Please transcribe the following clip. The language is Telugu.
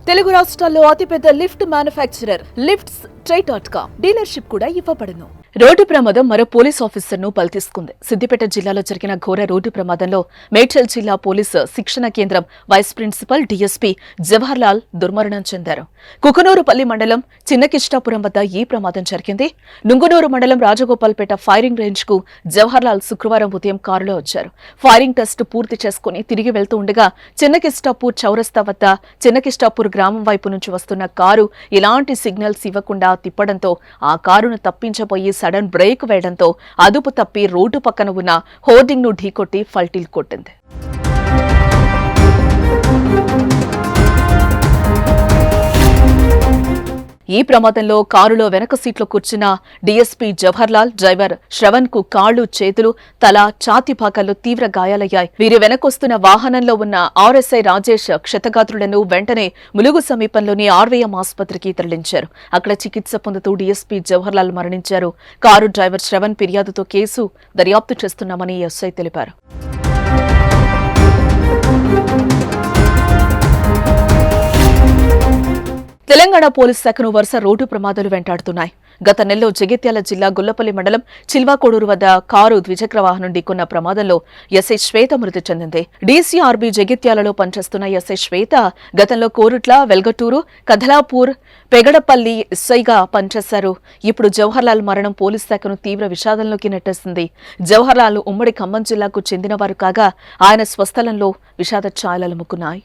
తెలుగు రాష్ట్రాల్లో అతిపెద్ద లిఫ్ట్ మ్యానుఫ్యాక్చరర్ లిఫ్ట్స్ ట్రై.com డీలర్షిప్ కూడా ఇవ్వబడును. రోడ్డు ప్రమాదం మరో పోలీస్ ఆఫీసర్ను బలితీసుకుంది. సిద్దిపేట జిల్లాలో జరిగిన ఘోర రోడ్డు ప్రమాదంలో మేడ్చల్ జిల్లా పోలీసు శిక్షణ కేంద్రం vice principal DSP Jawahar Lal దుర్మరణం చెందారు. కుకునూరుపల్లి మండలం చిన్నకిష్టాపురం వద్ద ఈ ప్రమాదం జరిగింది. నుంగునూరు మండలం రాజగోపాల్పేట ఫైరింగ్ రేంజ్ కు జవహర్ లాల్ శుక్రవారం ఉదయం కారులో వచ్చారు. ఫైరింగ్ టెస్ట్ పూర్తి చేసుకుని తిరిగి వెళ్తూ ఉండగా చిన్నకిష్టాపూర్ చౌరస్తా వద్ద చిన్నకిష్టాపూర్ గ్రామం వైపు నుంచి వస్తున్న కారు ఎలాంటి సిగ్నల్స్ ఇవ్వకుండా తిప్పడంతో ఆ కారును తప్పించబోయి సడన్ బ్రేక్ వేయడంతో అదుపు తప్పి రోడ్డు పక్కన ఉన్న హోర్డింగ్ ను ఢీకొట్టి పల్టీలు కొట్టింది. ఈ ప్రమాదంలో కారులో వెనక సీట్లో కూర్చున్న డీఎస్పీ జవహర్ లాల్, డ్రైవర్ శ్రవణ్ కు కాళ్లు, చేతులు, తల, ఛాతీ భాగాల్లో తీవ్ర గాయాలయ్యాయి. వీరి వెనకొస్తున్న వాహనంలో ఉన్న ఆర్ఎస్ఐ రాజేష్ క్షతగాత్రులను వెంటనే ములుగు సమీపంలోని ఆర్వీఎం ఆసుపత్రికి తరలించారు. అక్కడ చికిత్స పొందుతూ డీఎస్పీ జవహర్ లాల్ మరణించారు. కారు డ్రైవర్ శ్రవణ్ ఫిర్యాదుతో కేసు దర్యాప్తు చేస్తున్నామని ఎస్ఐ తెలిపారు. తెలంగాణ పోలీస్ శాఖను వరుస రోడ్డు ప్రమాదాలు వెంటాడుతున్నాయి. గత నెలలో జగిత్యాల జిల్లా గుల్లపల్లి మండలం చిల్వాకోడూరు వద్ద కారు ద్విచక్ర వాహనం ఢీకొన్న ప్రమాదంలో ఎస్ఐ శ్వేత మృతి చెందింది. డీసీఆర్బీ జగిత్యాలలో పనిచేస్తున్న ఎస్ఐ శ్వేత గతంలో కోరుట్ల, వెల్గటూరు, కదలాపూర్, పెగడపల్లి ఎస్ఐగా పనిచేశారు. ఇప్పుడు జవహర్ లాల్ మరణం పోలీస్ శాఖను తీవ్ర విషాదంలోకి నెట్టేసింది. జవహర్ లాల్ ఉమ్మడి ఖమ్మం జిల్లాకు చెందినవారు కాగా ఆయన స్వస్థలంలో విషాద ఛాయలలుముకున్నాయి.